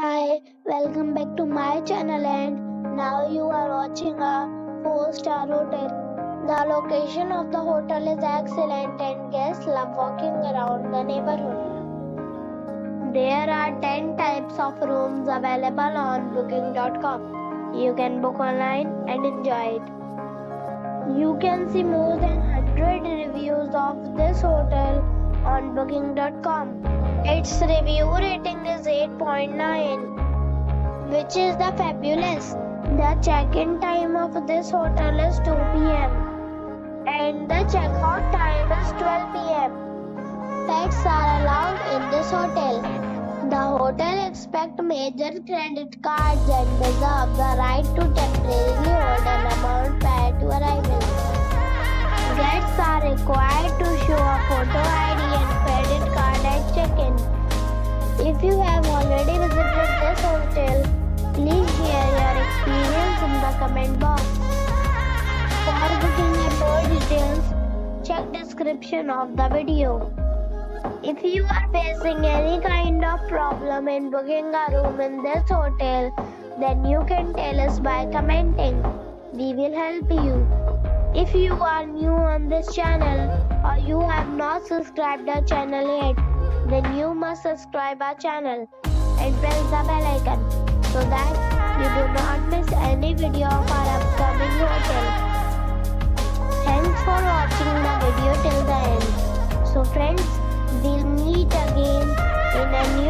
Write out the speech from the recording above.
Hi, welcome back to my channel and now you are watching a 4-star hotel. The location of the hotel is excellent and guests love walking around the neighborhood. There are 10 types of rooms available on booking.com. You can book online and enjoy it. You can see more than 100 reviews of this hotel on booking.com. Its review rating is 8.9, which is the fabulous. The check-in time of this hotel is 2 p.m. and the check-out time is 12 p.m. Pets are allowed in this hotel. The hotel accepts major credit cards and reserves the right to temporarily hold an amount prior to arrival. Guests are required to show a photo ID and credit card at check-in. If you have already visited this hotel, please share your experience in the comment box. For booking and more details, check description of the video. If you are facing any kind of problem in booking a room in this hotel, then you can tell us by commenting. We will help you. If you are new on this channel or you have not subscribed our channel yet, then you must subscribe our channel and press the bell icon so that you do not miss any video of our upcoming hotel. Thanks for watching the video till the end. So friends, we'll meet again in a new